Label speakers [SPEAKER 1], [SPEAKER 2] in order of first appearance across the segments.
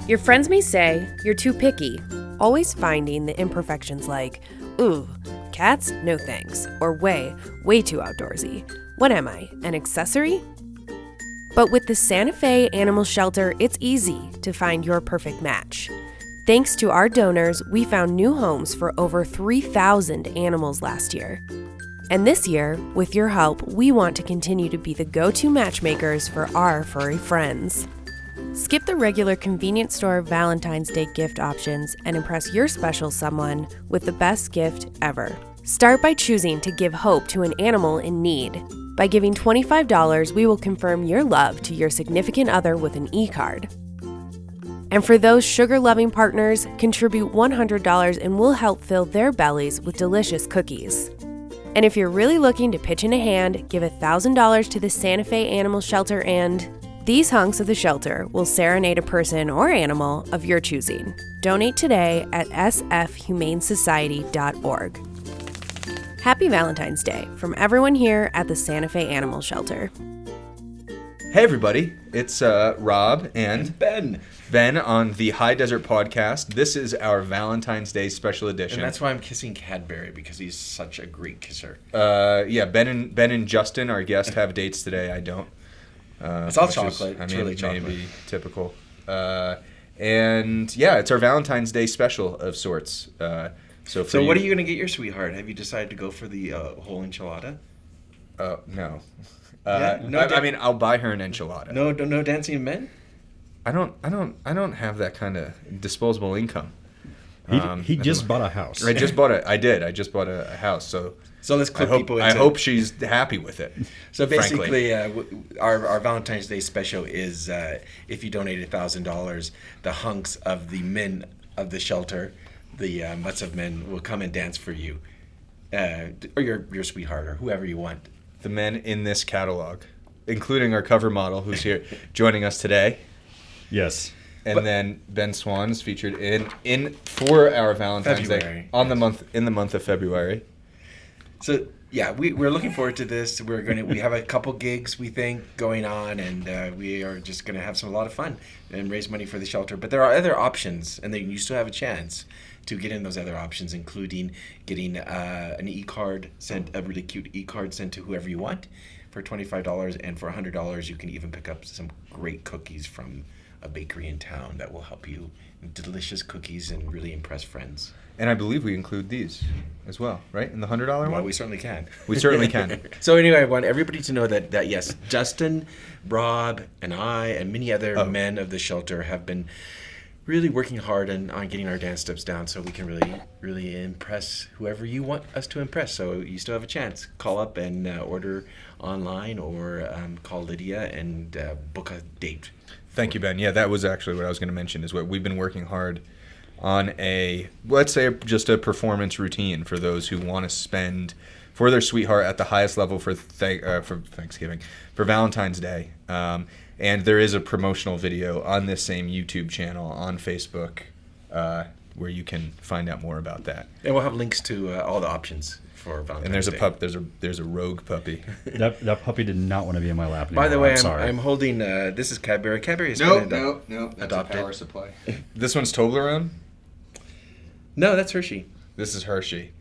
[SPEAKER 1] Your friends may say you're too picky, always finding the imperfections like, ooh, cats? No thanks, or way too outdoorsy. What am I, an accessory? But with the Santa Fe Animal Shelter, it's easy to find your perfect match. Thanks to our donors, we found new homes for over 3,000 animals last year. And this year, with your help, we want to continue to be the go-to matchmakers for our furry friends. Skip the regular convenience store Valentine's Day gift options and impress your special someone with the best gift ever. Start by choosing to give hope to an animal in need. By giving $25, we will confirm your love to your significant other with an e-card. And for those sugar-loving partners, contribute $100 and we'll help fill their bellies with delicious cookies. And if you're really looking to pitch in a hand, give $1,000 to the Santa Fe Animal Shelter and these hunks of the shelter will serenade a person or animal of your choosing. Donate today at sfhumanesociety.org. Happy Valentine's Day from everyone here at the Santa Fe Animal Shelter.
[SPEAKER 2] Hey everybody, it's Rob and Ben on the High Desert Pawedcast. This is our Valentine's Day special edition.
[SPEAKER 3] And that's why I'm kissing Cadbury, because he's such a great kisser.
[SPEAKER 2] Yeah, Ben and Justin, our guest, have dates today. I don't.
[SPEAKER 3] It's all chocolate. It's really chocolate.
[SPEAKER 2] Maybe typical. And yeah, it's our Valentine's Day special of sorts. So
[SPEAKER 3] what are you going to get your sweetheart? Have you decided to go for the whole enchilada?
[SPEAKER 2] No.
[SPEAKER 3] I
[SPEAKER 2] mean, I'll buy her an enchilada.
[SPEAKER 3] No dancing men?
[SPEAKER 2] I don't have that kind of disposable income.
[SPEAKER 4] He just bought a house.
[SPEAKER 2] I just bought a house. So
[SPEAKER 3] let's clip people into
[SPEAKER 2] I hope she's happy with it.
[SPEAKER 3] So basically, our Valentine's Day special is if you donate $1,000, the hunks of the men of the shelter, the mutts of men, will come and dance for you, or your sweetheart, or whoever you want.
[SPEAKER 2] The men in this catalog, including our cover model, who's here joining us today.
[SPEAKER 4] Yes.
[SPEAKER 2] And then Ben Swan is featured in for our Valentine's Day in the month of February.
[SPEAKER 3] So yeah, we're looking forward to this. We have a couple gigs, we think, going on, and we are just gonna have a lot of fun and raise money for the shelter. But there are other options, and then you still have a chance to get in those other options, including getting an e-card sent, a really cute e-card sent to whoever you want for $25, and for $100 you can even pick up some great cookies from a bakery in town that will help you. Delicious cookies and really impress friends.
[SPEAKER 2] And I believe we include these as well, right? In the $100 one?
[SPEAKER 3] Well, we certainly can.
[SPEAKER 2] We certainly can.
[SPEAKER 3] So anyway, I want everybody to know that yes, Justin, Rob, and I, and many other men of the shelter have been really working hard on getting our dance steps down so we can really impress whoever you want us to impress. So you still have a chance. Call up and order online, or call Lydia and book a date.
[SPEAKER 2] Thank you, Ben. Yeah, that was actually what I was going to mention, is what we've been working hard on let's say just a performance routine for those who want to spend for their sweetheart at the highest level for Thanksgiving, for Valentine's Day. And there is a promotional video on this same YouTube channel on Facebook where you can find out more about that.
[SPEAKER 3] And we'll have links to all the options for Valentine's
[SPEAKER 2] And there's
[SPEAKER 3] Day.
[SPEAKER 2] a pup. There's a rogue puppy.
[SPEAKER 4] That puppy did not want to be in my lap anymore.
[SPEAKER 3] By the way,
[SPEAKER 4] sorry.
[SPEAKER 3] I'm holding. This is Cadbury. Cadbury is
[SPEAKER 2] No,
[SPEAKER 3] adopted.
[SPEAKER 2] that's a power supply. This one's Toblerone.
[SPEAKER 3] No, that's Hershey.
[SPEAKER 2] This is Hershey.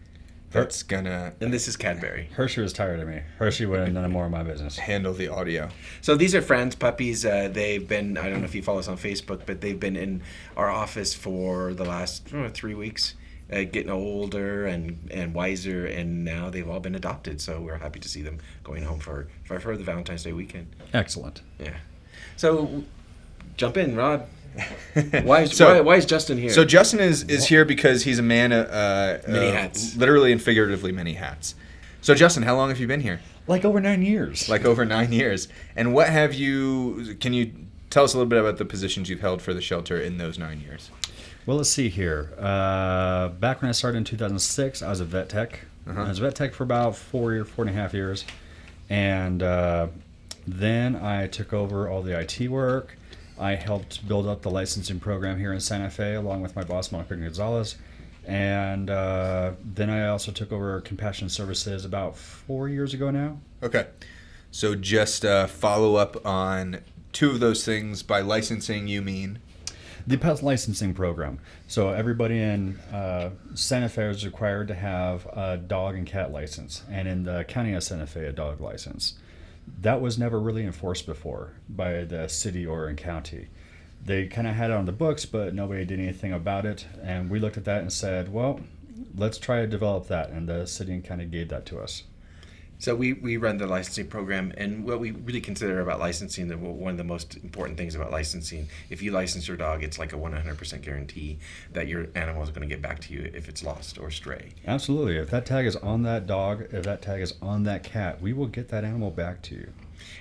[SPEAKER 2] That's gonna.
[SPEAKER 3] And this is Cadbury.
[SPEAKER 4] Hershey was tired of me. Hershey wouldn't have done more of my business.
[SPEAKER 2] Handle the audio.
[SPEAKER 3] So these are Fran's puppies. They've been, I don't know if you follow us on Facebook, but they've been in our office for the last 3 weeks, getting older and wiser, and now they've all been adopted. So we're happy to see them going home for the Valentine's Day weekend.
[SPEAKER 4] Excellent.
[SPEAKER 3] Yeah. So jump in, Rob. Why is Justin here?
[SPEAKER 2] So Justin is here because he's a man of
[SPEAKER 3] many hats.
[SPEAKER 2] Literally and figuratively many hats. So Justin, how long have you been here?
[SPEAKER 4] Like over 9 years.
[SPEAKER 2] Like over 9 years. And what have you? Can you tell us a little bit about the positions you've held for the shelter in those 9 years?
[SPEAKER 4] Well, let's see here. Back when I started in 2006, I was a vet tech. I was a vet tech for about 4.5 years. And then I took over all the IT work. I helped build up the licensing program here in Santa Fe along with my boss, Monica Gonzalez. And then I also took over Compassion Services about 4 years ago now.
[SPEAKER 2] Okay. So just follow up on two of those things. By licensing, you mean?
[SPEAKER 4] The pet licensing program. So everybody in Santa Fe is required to have a dog and cat license, and in the county of Santa Fe, a dog license. That was never really enforced before by the city or in county. They kind of had it on the books, but nobody did anything about it. And we looked at that and said, well, let's try to develop that. And the city kind of gave that to us.
[SPEAKER 3] So we run the licensing program, and what we really consider about licensing, one of the most important things about licensing, if you license your dog, it's like a 100% guarantee that your animal is going to get back to you if it's lost or stray.
[SPEAKER 4] Absolutely. If that tag is on that dog, if that tag is on that cat, we will get that animal back to you.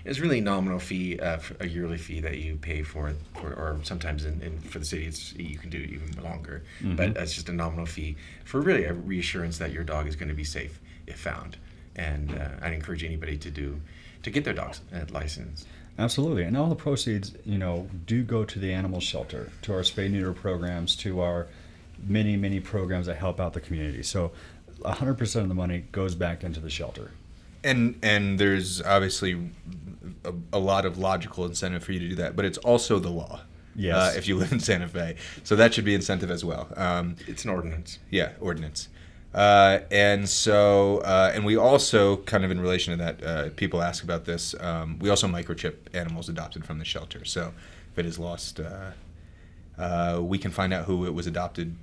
[SPEAKER 3] It's really a nominal fee, a yearly fee that you pay for or sometimes for the city, you can do it even longer.
[SPEAKER 4] Mm-hmm.
[SPEAKER 3] But it's just a nominal fee for really a reassurance that your dog is going to be safe if found. And I'd encourage anybody to get their dog's license.
[SPEAKER 4] Absolutely. And all the proceeds, do go to the animal shelter, to our spay neuter programs, to our many, many programs that help out the community. So 100% of the money goes back into the shelter.
[SPEAKER 2] And there's obviously a lot of logical incentive for you to do that, but it's also the law.
[SPEAKER 4] Yes.
[SPEAKER 2] If you live in Santa Fe. So that should be incentive as well.
[SPEAKER 3] It's an ordinance.
[SPEAKER 2] Yeah, ordinance. And we also, kind of in relation to that, people ask about this, we also microchip animals adopted from the shelter. So if it is lost, we can find out who it was adopted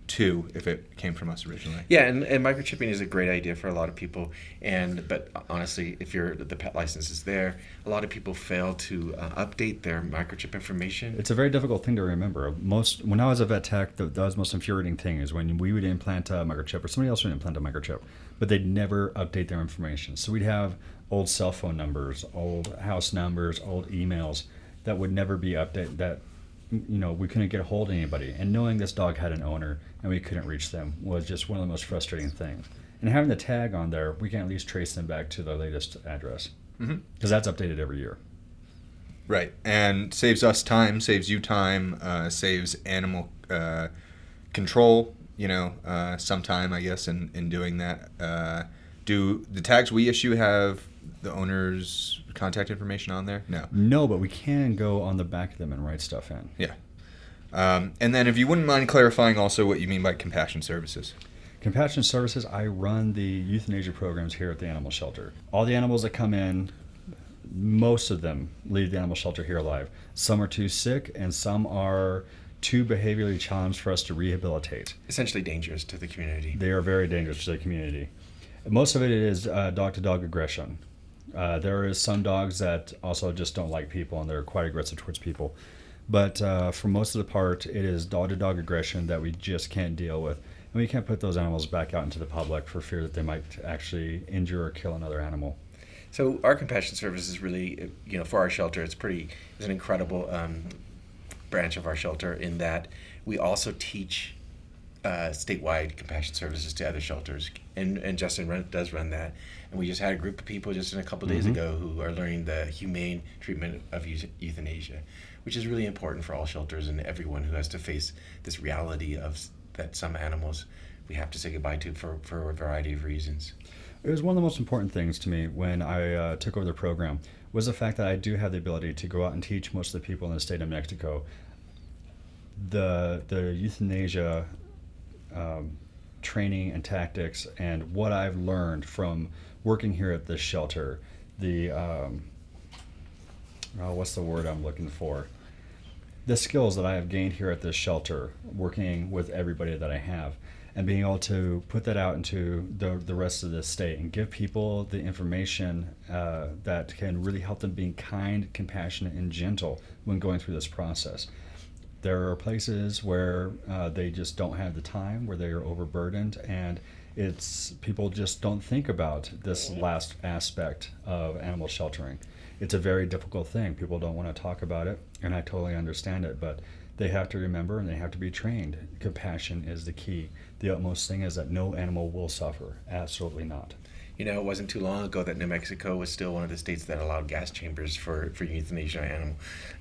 [SPEAKER 2] to if it came from us originally.
[SPEAKER 3] Yeah, and microchipping is a great idea for a lot of people. But honestly, if the pet license is there, a lot of people fail to update their microchip information.
[SPEAKER 4] It's a very difficult thing to remember. When I was a vet tech, that was the most infuriating thing is when we would implant a microchip or somebody else would implant a microchip, but they'd never update their information. So we'd have old cell phone numbers, old house numbers, old emails that would never be updated, that we couldn't get a hold of anybody. And knowing this dog had an owner and we couldn't reach them was just one of the most frustrating things. And having the tag on there, we can at least trace them back to their latest address. Because that's updated every year.
[SPEAKER 2] Right. And saves us time, saves you time, saves animal control, some time, I guess, in doing that. Do the tags we issue have the owner's contact information on there?
[SPEAKER 4] No, but we can go on the back of them and write stuff in.
[SPEAKER 2] Yeah. And then if you wouldn't mind clarifying also what you mean by compassion services.
[SPEAKER 4] Compassion services, I run the euthanasia programs here at the animal shelter. All the animals that come in, most of them leave the animal shelter here alive. Some are too sick and some are too behaviorally challenged for us to rehabilitate.
[SPEAKER 3] Essentially dangerous to the community.
[SPEAKER 4] They are very dangerous to the community. Most of it is dog-to-dog aggression. There is some dogs that also just don't like people and they're quite aggressive towards people. But for most of the part, it is dog-to-dog aggression that we just can't deal with. And we can't put those animals back out into the public for fear that they might actually injure or kill another animal.
[SPEAKER 3] So our compassion service is really, for our shelter, it's an incredible branch of our shelter in that we also teach statewide compassion services to other shelters. And Justin does run that. And we just had a group of people just a couple of days ago who are learning the humane treatment of euthanasia, which is really important for all shelters and everyone who has to face this reality of that some animals we have to say goodbye to for a variety of reasons.
[SPEAKER 4] It was one of the most important things to me when I took over the program was the fact that I do have the ability to go out and teach most of the people in the state of New Mexico the euthanasia training and tactics and what I've learned from working here at this shelter. What's the word I'm looking for? The skills that I have gained here at this shelter, working with everybody that I have, and being able to put that out into the rest of the state and give people the information that can really help them being kind, compassionate, and gentle when going through this process. There are places where they just don't have the time, where they are overburdened, and people just don't think about this last aspect of animal sheltering. It's a very difficult thing. People don't want to talk about it, and I totally understand it, but they have to remember and they have to be trained. Compassion is the key. The utmost thing is that no animal will suffer. Absolutely not.
[SPEAKER 3] It wasn't too long ago that New Mexico was still one of the states that allowed gas chambers for euthanasia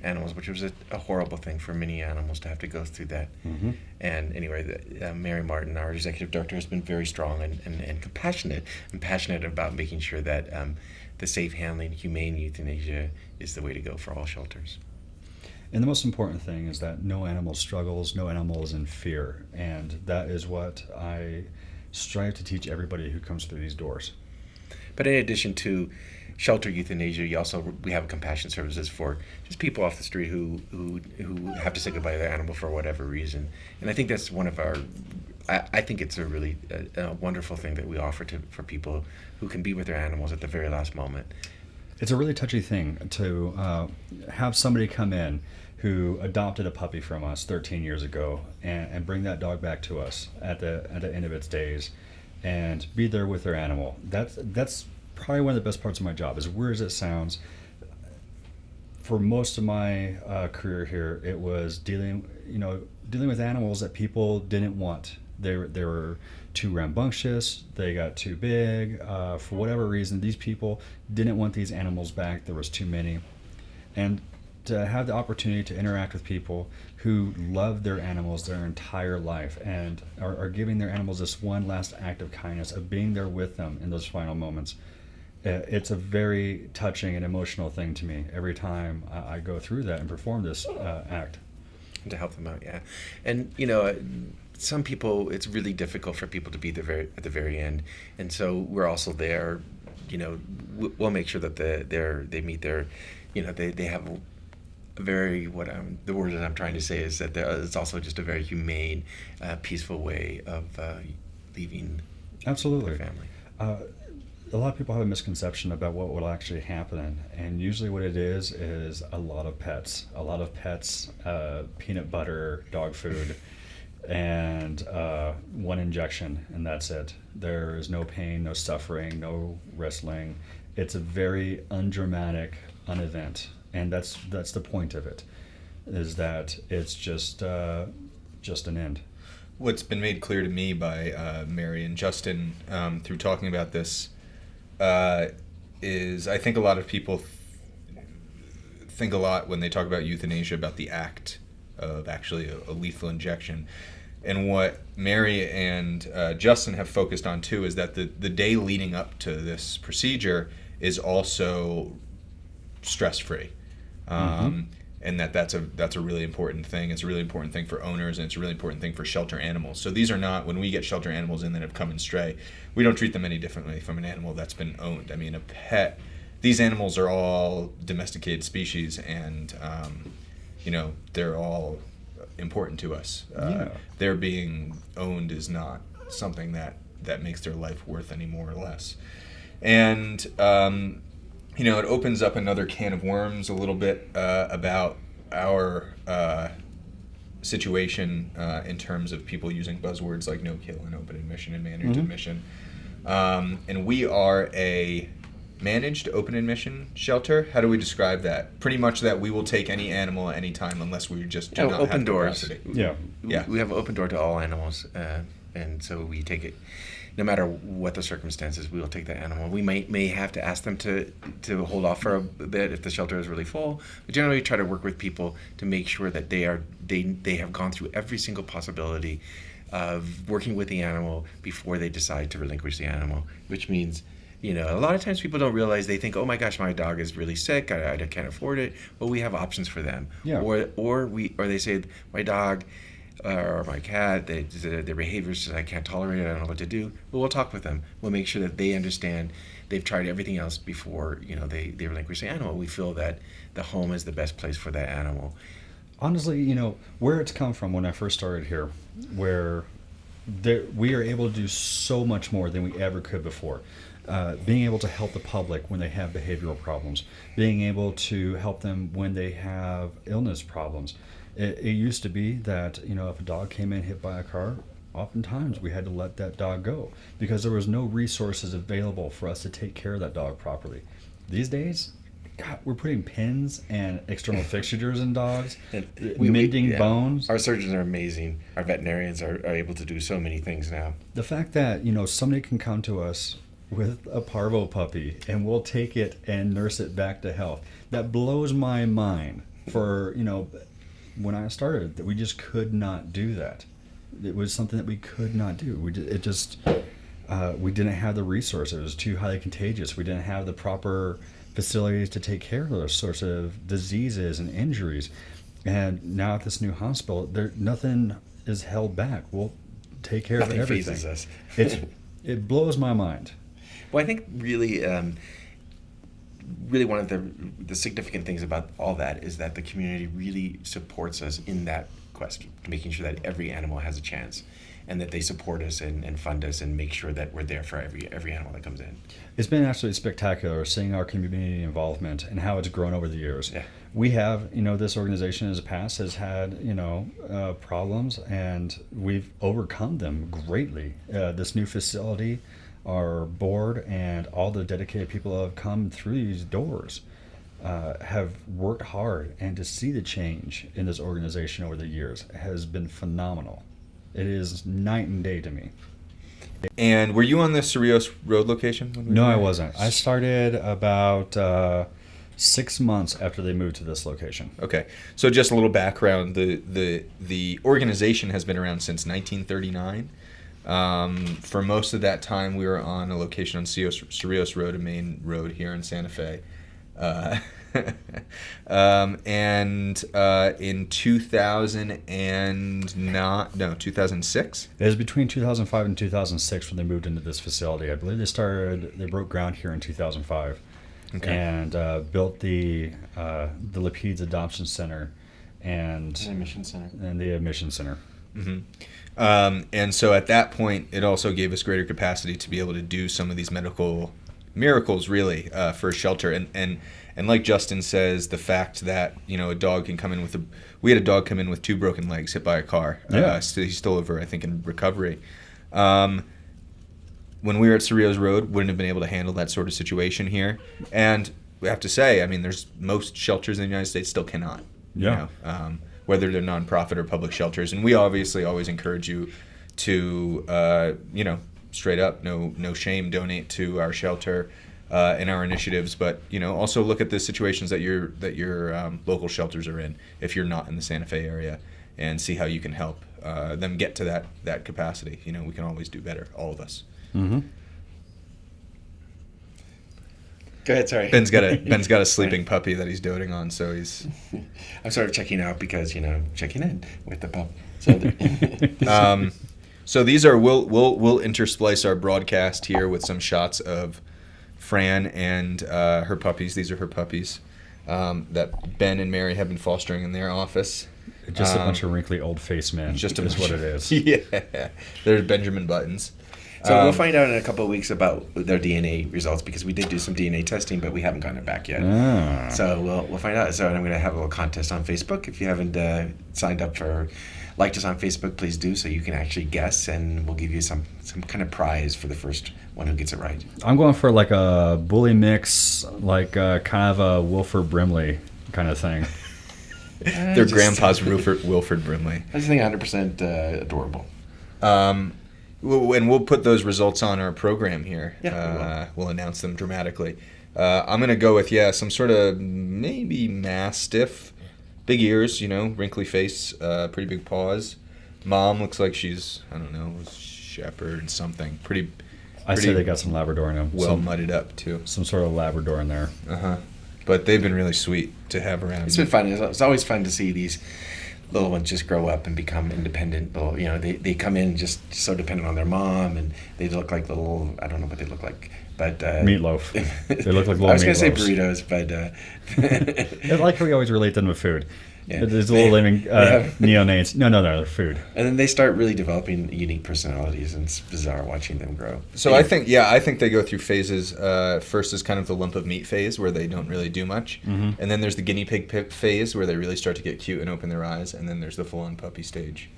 [SPEAKER 3] animals, which was a horrible thing for many animals to have to go through that.
[SPEAKER 4] Mm-hmm.
[SPEAKER 3] And anyway, Mary Martin, our executive director, has been very strong and passionate about making sure that the safe handling, humane euthanasia is the way to go for all shelters.
[SPEAKER 4] And the most important thing is that no animal struggles, no animal is in fear. And that is what I strive to teach everybody who comes through these doors.
[SPEAKER 3] But in addition to shelter euthanasia, we have compassion services for just people off the street who have to say goodbye to their animal for whatever reason. And I think that's one of our. I think it's a really a wonderful thing that we offer for people who can be with their animals at the very last moment.
[SPEAKER 4] It's a really touchy thing to have somebody come in who adopted a puppy from us 13 years ago and bring that dog back to us at the end of its days and be there with their animal. That's probably one of the best parts of my job, as weird as it sounds. For most of my career here, it was dealing with animals that people didn't want. They were too rambunctious, they got too big, for whatever reason these people didn't want these animals back. There was too many. And to have the opportunity to interact with people who love their animals their entire life and are giving their animals this one last act of kindness, of being there with them in those final moments, it's a very touching and emotional thing to me every time I go through that and perform this act.
[SPEAKER 3] And to help them out, yeah. And some people, it's really difficult for people to be at the very end, and so we're also there. We'll make sure that they meet their, they have a very the word that I'm trying to say is that it's also just a very humane, peaceful way of leaving.
[SPEAKER 4] Absolutely.
[SPEAKER 3] Their family.
[SPEAKER 4] A lot of people have a misconception about what will actually happen, and usually what it is a lot of pets, peanut butter, dog food, and one injection, and that's it. There is no pain, no suffering, no wrestling. It's a very undramatic event, and that's the point of it, is that it's just an end.
[SPEAKER 2] What's been made clear to me by Mary and Justin through talking about this is I think a lot of people think a lot when they talk about euthanasia about the act of actually a lethal injection. And what Mary and Justin have focused on too is that the day leading up to this procedure is also stress-free. And that's a really important thing. It's a really important thing for owners, and it's a really important thing for shelter animals. So these are not, when we get shelter animals in that have come and stray, we don't treat them any differently from an animal that's been owned. I mean, a pet, these animals are all domesticated species, and they're all important to us. Their being owned is not something that makes their life worth any more or less. And it opens up another can of worms a little bit about our situation in terms of people using buzzwords like no-kill and open admission and managed admission. And we are a managed open admission shelter. How do we describe that? Pretty much that we will take any animal at any time unless we just do not
[SPEAKER 3] open
[SPEAKER 2] have
[SPEAKER 3] doors.
[SPEAKER 2] capacity.
[SPEAKER 3] Yeah. We have an open door to all animals, and so we take it. No matter what the circumstances, we will take that animal. We may have to ask them to hold off for a bit if the shelter is really full. But generally, we try to work with people to make sure that they have gone through every single possibility of working with the animal before they decide to relinquish the animal. Which means, a lot of times people don't realize, they think, oh my gosh, my dog is really sick, I can't afford it. Well, we have options for them.
[SPEAKER 4] Yeah.
[SPEAKER 3] Or they say, my dog or my cat, their behaviors, I can't tolerate it, I don't know what to do. But we'll talk with them. We'll make sure that they understand they've tried everything else before they relinquish the animal. We feel that the home is the best place for that animal.
[SPEAKER 4] Honestly, where it's come from when I first started here, where we are able to do so much more than we ever could before. Being able to help the public when they have behavioral problems, being able to help them when they have illness problems. It used to be that, if a dog came in hit by a car, oftentimes we had to let that dog go because there was no resources available for us to take care of that dog properly. These days, God, we're putting pins and external fixtures in dogs, mending bones.
[SPEAKER 3] Our surgeons are amazing. Our veterinarians are able to do so many things now.
[SPEAKER 4] The fact that, somebody can come to us with a parvo puppy and we'll take it and nurse it back to health, that blows my mind. For, when I started, that we just could not do that. It was something that we could not do. We didn't have the resources. It was too highly contagious. We didn't have the proper facilities to take care of those sorts of diseases and injuries. And now at this new hospital, nothing is held back. We'll take care
[SPEAKER 3] Nothing
[SPEAKER 4] of everything.
[SPEAKER 3] phases us.
[SPEAKER 4] It blows my mind.
[SPEAKER 3] Well, I think really one of the significant things about all that is that the community really supports us in that quest, making sure that every animal has a chance, and that they support us and fund us and make sure that we're there for every animal that comes in.
[SPEAKER 4] It's been absolutely spectacular seeing our community involvement and how it's grown over the years.
[SPEAKER 3] Yeah.
[SPEAKER 4] We have, this organization in the past has had, problems, and we've overcome them greatly. This new facility, our board, and all the dedicated people that have come through these doors have worked hard, and to see the change in this organization over the years has been phenomenal. It is night and day to me.
[SPEAKER 2] And were you on the Cerrillos Road location? When we
[SPEAKER 4] No,
[SPEAKER 2] were
[SPEAKER 4] I
[SPEAKER 2] there?
[SPEAKER 4] wasn't. I started about 6 months after they moved to this location.
[SPEAKER 2] Okay, so just a little background: the organization has been around since 1939. For most of that time, we were on a location on Cerrillos Road, a main road here in Santa Fe. In 2006.
[SPEAKER 4] It was between 2005 and 2006 when they moved into this facility. I believe they broke ground here in 2005.
[SPEAKER 2] Okay.
[SPEAKER 4] And built the Lapides Adoption Center and
[SPEAKER 3] The admission center.
[SPEAKER 4] the admission center.
[SPEAKER 2] Mm-hmm. And so at that point, it also gave us greater capacity to be able to do some of these medical miracles, really, for a shelter. And like Justin says, the fact that a dog can come in with we had a dog come in with 2 broken legs, hit by a car.
[SPEAKER 4] Yeah.
[SPEAKER 2] So he's still over, I think, in recovery. When we were at Cerrillos Road, wouldn't have been able to handle that sort of situation here. And we have to say, I mean, there's most shelters in the United States still cannot.
[SPEAKER 4] Yeah.
[SPEAKER 2] Whether they're nonprofit or public shelters. And we obviously always encourage you to, straight up, no shame, donate to our shelter and our initiatives. But, also look at the situations that your local shelters are in if you're not in the Santa Fe area, and see how you can help them get to that capacity. We can always do better, all of us.
[SPEAKER 4] Mm-hmm.
[SPEAKER 3] Go ahead, sorry.
[SPEAKER 2] Ben's got a sleeping puppy that he's doting on, so he's.
[SPEAKER 3] I'm sort of checking out because checking in with the pup. So,
[SPEAKER 2] So these are we'll intersplice our broadcast here with some shots of Fran and her puppies. These are her puppies that Ben and Mary have been fostering in their office.
[SPEAKER 4] Just a bunch of wrinkly old face men.
[SPEAKER 2] Just
[SPEAKER 4] is what it is.
[SPEAKER 2] Yeah, they're Benjamin Buttons.
[SPEAKER 3] So we'll find out in a couple of weeks about their DNA results, because we did do some DNA testing, but we haven't gotten it back yet.
[SPEAKER 4] Ah.
[SPEAKER 3] So we'll find out. So I'm going to have a little contest on Facebook. If you haven't signed up for liked us on Facebook, please do, so you can actually guess, and we'll give you some kind of prize for the first one who gets it right.
[SPEAKER 4] I'm going for like a bully mix, like kind of a Wilford Brimley kind of thing.
[SPEAKER 2] Their grandpa's Wilford Brimley.
[SPEAKER 3] I just think 100% adorable.
[SPEAKER 2] And we'll put those results on our program here.
[SPEAKER 3] Yeah,
[SPEAKER 2] we'll announce them dramatically. I'm going to go with, some sort of maybe Mastiff. Big ears, wrinkly face, pretty big paws. Mom looks like she's, I don't know, shepherd something.
[SPEAKER 4] I say they got some Labrador in them.
[SPEAKER 2] Well mudded up, too.
[SPEAKER 4] Some sort of Labrador in there.
[SPEAKER 2] Uh-huh. But they've been really sweet to have around.
[SPEAKER 3] It's been fun. It's always fun to see these little ones just grow up and become independent. They come in just so dependent on their mom, and they look like little, I don't know what they look like, but
[SPEAKER 4] meatloaf. They look like little meatloafs.
[SPEAKER 3] I was going to say burritos, but
[SPEAKER 4] I like how we always relate them to food.
[SPEAKER 3] Yeah.
[SPEAKER 4] There's little living neonates. No, they're food.
[SPEAKER 3] And then they start really developing unique personalities, and it's bizarre watching them grow.
[SPEAKER 2] So I think they go through phases. First is kind of the lump of meat phase, where they don't really do much, and then there's the guinea pig phase, where they really start to get cute and open their eyes, and then there's the full-on puppy stage,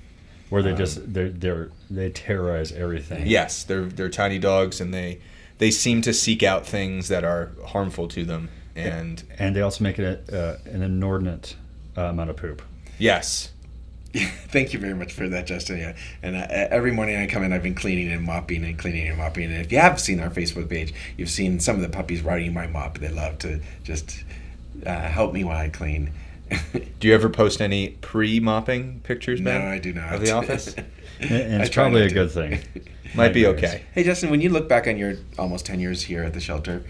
[SPEAKER 4] where they they terrorize everything.
[SPEAKER 2] Yes, they're tiny dogs, and they seem to seek out things that are harmful to them, and
[SPEAKER 4] they also make it an inordinate amount of poop.
[SPEAKER 2] Yes.
[SPEAKER 3] Thank you very much for that, Justin. Yeah, and every morning I come in, I've been cleaning and mopping. And if you have seen our Facebook page, you've seen some of the puppies riding my mop. They love to just help me while I clean.
[SPEAKER 2] Do you ever post any pre-mopping pictures, Ben?
[SPEAKER 3] No, I do not.
[SPEAKER 2] Of the office?
[SPEAKER 4] And it's probably a good thing.
[SPEAKER 2] Might be okay.
[SPEAKER 3] Hey, Justin, when you look back on your almost 10 years here at the shelter,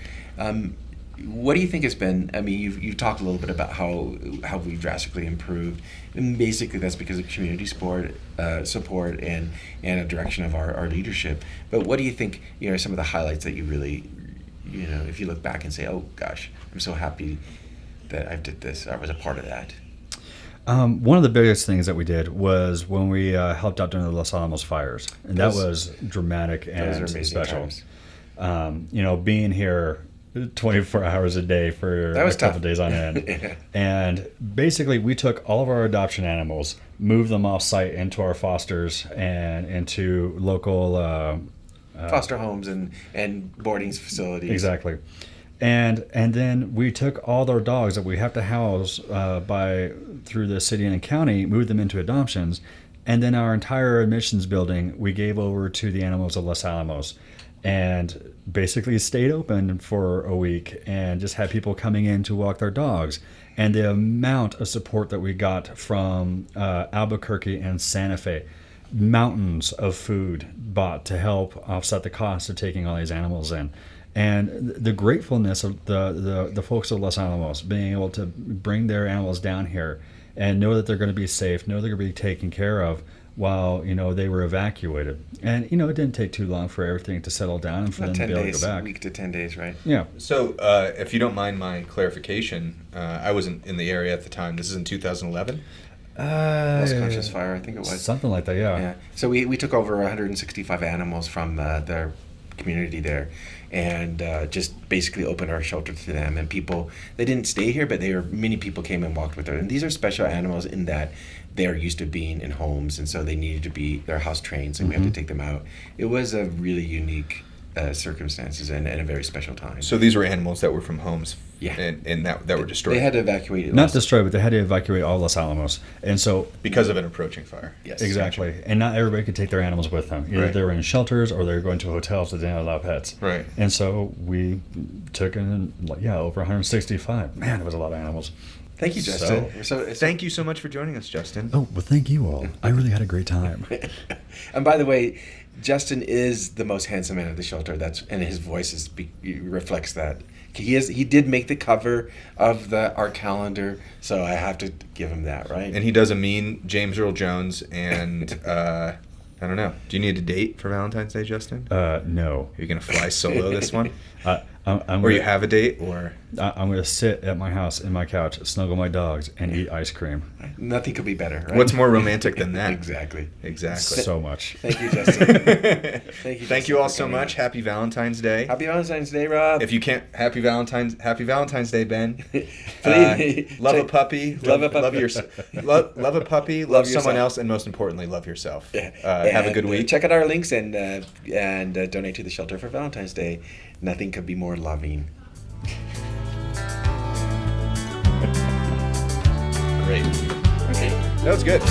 [SPEAKER 3] what do you think has been? I mean, you've talked a little bit about how we've drastically improved, and basically that's because of community support and a direction of our leadership. But what do you think? Some of the highlights that you really, if you look back and say, oh gosh, I'm so happy that I did this. I was a part of that.
[SPEAKER 4] One of the biggest things that we did was when we helped out during the Los Alamos fires, and that was dramatic and special. Being here 24 hours a day for a couple days on end.
[SPEAKER 3] Yeah.
[SPEAKER 4] And basically we took all of our adoption animals, moved them off site into our fosters and into local
[SPEAKER 3] foster homes and boarding facilities.
[SPEAKER 4] Exactly. And then we took all their dogs that we have to house through the city and county, moved them into adoptions, and then our entire admissions building we gave over to the animals of Los Alamos, and basically stayed open for a week and just had people coming in to walk their dogs. And the amount of support that we got from Albuquerque and Santa Fe, mountains of food bought to help offset the cost of taking all these animals in. And the gratefulness of the folks of Los Alamos being able to bring their animals down here and know that they're going to be safe, know they're going to be taken care of while they were evacuated. And it didn't take too long for everything to settle down and for them to be able to go back.
[SPEAKER 3] A week to 10 days, right?
[SPEAKER 4] Yeah.
[SPEAKER 2] So if you don't mind my clarification, I wasn't in the area at the time. This is in 2011.
[SPEAKER 3] Lost Conscious Fire, I think it was.
[SPEAKER 4] Something like that, yeah.
[SPEAKER 3] So we took over 165 animals from their community there, and just basically opened our shelter to them. And people, they didn't stay here, but many people came and walked with her. And these are special animals in that they are used to being in homes, and so they needed to be their house trained, so we had to take them out. It was a really unique circumstances and a very special time.
[SPEAKER 2] So these were animals that were from homes,
[SPEAKER 3] yeah,
[SPEAKER 2] and that were destroyed.
[SPEAKER 3] They had to evacuate.
[SPEAKER 4] Not destroyed, but they had to evacuate all Los Alamos, and so
[SPEAKER 2] because of an approaching fire.
[SPEAKER 3] Yes,
[SPEAKER 4] exactly. And not everybody could take their animals with them. Either they were in shelters or they were going to hotels that didn't allow pets.
[SPEAKER 2] Right.
[SPEAKER 4] And so we took in, over 165. Man, it was a lot of animals.
[SPEAKER 3] Thank you, Justin.
[SPEAKER 2] Thank you so much for joining us, Justin.
[SPEAKER 4] Oh, well, thank you all. I really had a great time.
[SPEAKER 3] And by the way, Justin is the most handsome man at the shelter. And his voice reflects that. He did make the cover of our calendar, so I have to give him that, right?
[SPEAKER 2] And he does a mean James Earl Jones, and I don't know. Do you need a date for Valentine's Day, Justin?
[SPEAKER 4] No.
[SPEAKER 2] Are you gonna fly solo this one?
[SPEAKER 4] Or
[SPEAKER 2] you have a date, or
[SPEAKER 4] I'm gonna sit at my house in my couch, snuggle my dogs, and eat ice cream.
[SPEAKER 3] Nothing could be better, right?
[SPEAKER 2] What's more romantic than that?
[SPEAKER 3] Exactly.
[SPEAKER 4] So much.
[SPEAKER 3] Thank you, Justin.
[SPEAKER 2] Thank you all so much. Happy Valentine's Day.
[SPEAKER 3] Happy Valentine's Day, Rob.
[SPEAKER 2] If you can't, Happy Valentine's Day, Ben.
[SPEAKER 3] Please,
[SPEAKER 2] love a puppy. Love a puppy. Love someone else, and most importantly, love yourself. Have a good week.
[SPEAKER 3] Check out our links and donate to the shelter for Valentine's Day. Nothing could be more loving.
[SPEAKER 2] Great. Okay. That was good.